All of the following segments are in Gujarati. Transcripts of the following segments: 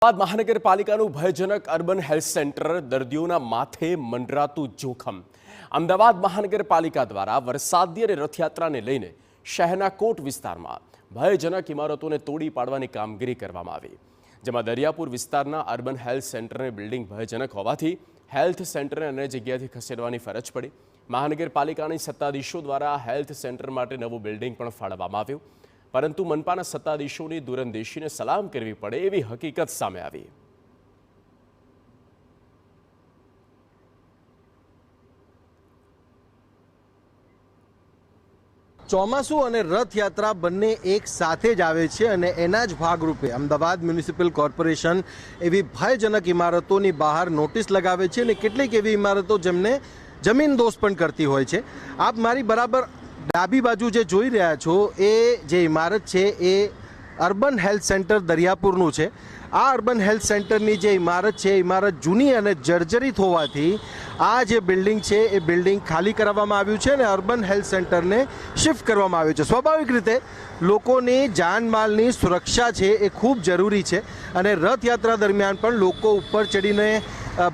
અમદાવાદ મહાનગરપાલિકાનું ભયજનક અર્બન હેલ્થ સેન્ટર દર્દીઓના માથે મંડરાતું જોખમ। અમદાવાદ મહાનગરપાલિકા દ્વારા વરસાદી અને રથયાત્રાને લઈને શહેરના કોટ વિસ્તારમાં ભયજનક ઇમારતોને તોડી પાડવાની કામગીરી કરવામાં આવી, જેમાં દરિયાપુર વિસ્તારના અર્બન હેલ્થ સેન્ટરની બિલ્ડિંગ ભયજનક હોવાથી હેલ્થ સેન્ટરને અન્ય જગ્યાએથી ખસેડવાની ફરજ પડી। મહાનગરપાલિકાની સત્તાધીશો દ્વારા હેલ્થ સેન્ટર માટે નવું બિલ્ડિંગ પણ ફાળવવામાં આવ્યું, પરંતુ મનપાના સત્તાધીશોની દૂરંદેશીને સલામ કરવી પડે એવી હકીકત સામે આવી। ચોમાસુ અને રથયાત્રા બંને એક સાથે જ આવે છે અને એના જ ભાગરૂપે અમદાવાદ મ્યુનિસિપલ કોર્પોરેશન એવી ભયજનક ઇમારતોની બહાર નોટિસ લગાવે છે અને કેટલીક એવી ઇમારતો જેમને જમીનદોસ્ત પણ કરતી હોય છે। આપ મારી બરાબર ડાબી બાજુ જે જોઈ રહ્યા છો એ જે ઇમારત છે એ અર્બન હેલ્થ સેન્ટર દરિયાપુરનું છે। આ અર્બન હેલ્થ સેન્ટરની જે ઇમારત છે ઇમારત જૂની અને જર્જરિત હોવાથી આ જે બિલ્ડિંગ છે એ બિલ્ડિંગ ખાલી કરાવવામાં આવ્યું છે અને અર્બન હેલ્થ સેન્ટરને શિફ્ટ કરવામાં આવ્યું છે। સ્વાભાવિક રીતે લોકોની જાનમાલની સુરક્ષા છે એ ખૂબ જરૂરી છે અને રથયાત્રા દરમિયાન પણ લોકો ઉપર ચડીને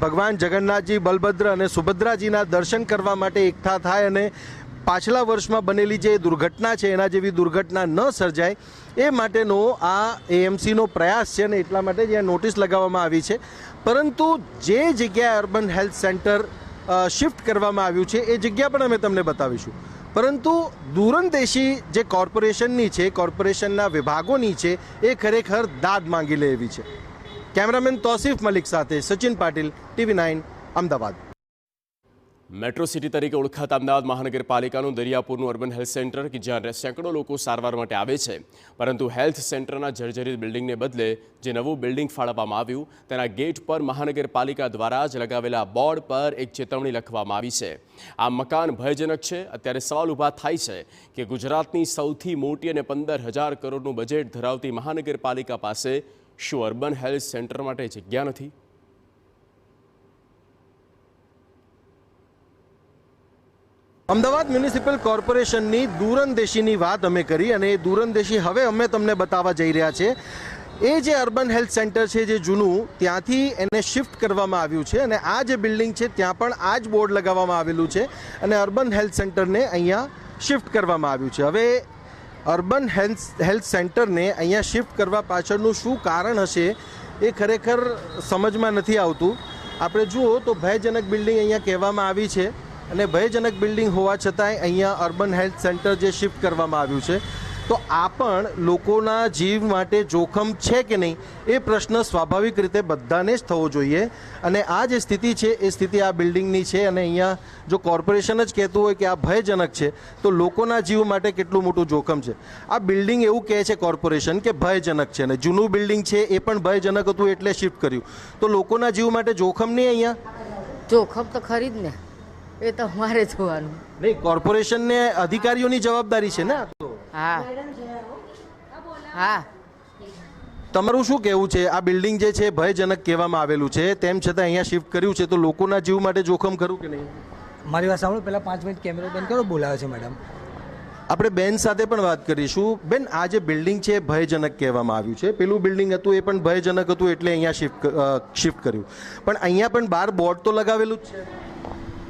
ભગવાન જગન્નાથજી, બલભદ્ર અને સુભદ્રાજીના દર્શન કરવા માટે એકઠા થાય અને પાછલા વર્ષમાં બનેલી જે દુર્ઘટના છે એના જેવી દુર્ઘટના ન સર્જાય એ માટેનો આ એએમસીનો પ્રયાસ છે અને એટલા માટે જ્યાં નોટિસ લગાવવામાં આવી છે। પરંતુ જે જગ્યાએ અર્બન હેલ્થ સેન્ટર શિફ્ટ કરવામાં આવ્યું છે એ જગ્યા પણ અમે તમને બતાવીશું, પરંતુ દૂરંદેશી જે કોર્પોરેશનની છે, કોર્પોરેશનના વિભાગોની છે એ ખરેખર દાદ માંગી લે એવી છે। કેમેરામેન તૌસીફ મલિક સાથે Sachin Patil, TV9 Ahmedabad. Metro city તરીકે ઓળખાતા અમદાવાદ મહાનગરપાલિકાનું દરિયાપુરનું અર્બન હેલ્થ સેન્ટર કે જ્યાં સેંકડો લોકો સારવાર માટે આવે છે, પરંતુ હેલ્થ સેન્ટરના જર્જરિત બિલ્ડિંગને બદલે જે નવું બિલ્ડિંગ ફાળવવામાં આવ્યું તેના ગેટ પર મહાનગરપાલિકા દ્વારા જ લગાવેલા બોર્ડ પર એક ચેતવણી લખવામાં આવી છે। આ મકાન ભયજનક છે। અત્યારે સવાલ ઊભા થાય છે કે ગુજરાતની સૌથી મોટી અને 15,000 કરોડનું બજેટ ધરાવતી મહાનગરપાલિકા પાસે શું અર્બન હેલ્થ સેન્ટર માટે જગ્યા નથી? અમદાવાદ મ્યુનિસિપલ કોર્પોરેશનની દૂરંદેશીની વાત અમે કરી અને એ દૂરંદેશી હવે અમે તમને બતાવવા જઈ રહ્યા છે। એ જે અર્બન હેલ્થ સેન્ટર છે જે જૂનું, ત્યાંથી એને શિફ્ટ કરવામાં આવ્યું છે અને આ જે બિલ્ડિંગ છે ત્યાં પણ આ જ બોર્ડ લગાવવામાં આવેલું છે અને અર્બન હેલ્થ સેન્ટરને અહીંયા શિફ્ટ કરવામાં આવ્યું છે। હવે અર્બન હેલ્થ સેન્ટરને અહીંયા શિફ્ટ કરવા પાછળનું શું કારણ હશે એ ખરેખર સમજમાં નથી આવતું। આપણે જુઓ તો ભયજનક બિલ્ડિંગ અહીંયા કહેવામાં આવી છે અને ભયજનક બિલ્ડિંગ હોવા છતાંય અહીંયા અર્બન હેલ્થ સેન્ટર જે શિફ્ટ કરવામાં આવ્યું છે, તો આ પણ લોકોના જીવ માટે જોખમ છે કે નહીં એ પ્રશ્ન સ્વાભાવિક રીતે બધાને જ થવો જોઈએ। અને આ જે સ્થિતિ છે એ સ્થિતિ આ બિલ્ડિંગની છે અને અહીંયા જો કોર્પોરેશન જ કહેતું હોય કે આ ભયજનક છે તો લોકોના જીવ માટે કેટલું મોટું જોખમ છે। આ બિલ્ડિંગ એવું કહે છે કોર્પોરેશન કે ભયજનક છે અને જૂનું બિલ્ડિંગ છે એ પણ ભયજનક હતું એટલે શિફ્ટ કર્યું, તો લોકોના જીવ માટે જોખમ નહીં? અહીંયા જોખમ તો ખરી જ ને, એ તો અમારે જોવાનું નહીં, કોર્પોરેશનને અધિકારીઓની જવાબદારી છે ને। હા હા, તમારું શું કહેવું છે? આ બિલ્ડિંગ જે છે ભયજનક કહેવામાં આવેલું છે, તેમ છતાં અહીંયા શિફ્ટ કર્યું છે, તો લોકોના જીવ માટે જોખમ ખરું કે નહીં? મારી વાત સાંભળો, પહેલાં 5 મિનિટ કેમેરો બંધ કરો, બોલાવે છે મેડમ। આપણે બેન સાથે પણ વાત કરીશું। બેન, આ જે બિલ્ડિંગ છે ભયજનક કહેવામાં આવ્યું છે, પેલું બિલ્ડિંગ હતું એ પણ ભયજનક હતું એટલે અહીંયા શિફ્ટ કર્યું, પણ અહીંયા પણ બહાર બોર્ડ તો લગાવેલું જ છે।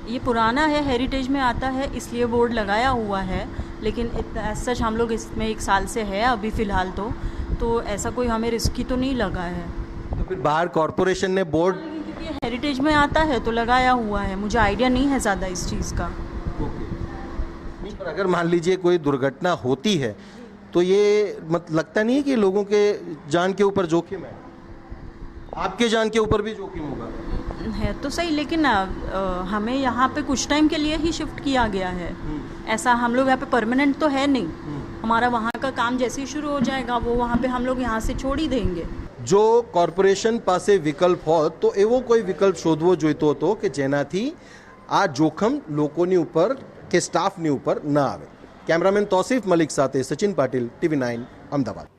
ये पुराना है, हेरिटेज में आता है इसलिए बोर्ड लगाया हुआ है, लेकिन सच हम लोग इसमें 1 साल से है अभी फ़िलहाल, तो ऐसा कोई हमें रिस्की तो नहीं लगा है। तो फिर बाहर कॉर्पोरेशन ने बोर्ड, क्योंकि हेरिटेज में आता है तो लगाया हुआ है, मुझे आइडिया नहीं है ज़्यादा इस चीज़ का। नहीं, पर अगर मान लीजिए कोई दुर्घटना होती है तो ये लगता नहीं है कि लोगों के जान के ऊपर जोखिम है? आपके जान के ऊपर भी जोखिम होगा? है तो सही, लेकिन हमें यहाँ पे कुछ टाइम के लिए ही शिफ्ट किया गया है। ऐसा हम लोग यहाँ पे परमानेंट तो है नहीं, हमारा वहाँ का काम जैसे ही शुरू हो जाएगा वो वहाँ पे हम लोग यहाँ से छोड़ ही देंगे। जो કોર્પોરેશન પાસે વિકલ્પ હોત તો એવો કોઈ વિકલ્પ શોધવો જોઈતો હતો કે જેનાથી આ જોખમ લોકોની ઉપર કે સ્ટાફની ઉપર ન આવે। કેમેરામેન તૌસીફ મલિક સાથે સચિન પાટીલ, TV9 અમદાવાદ।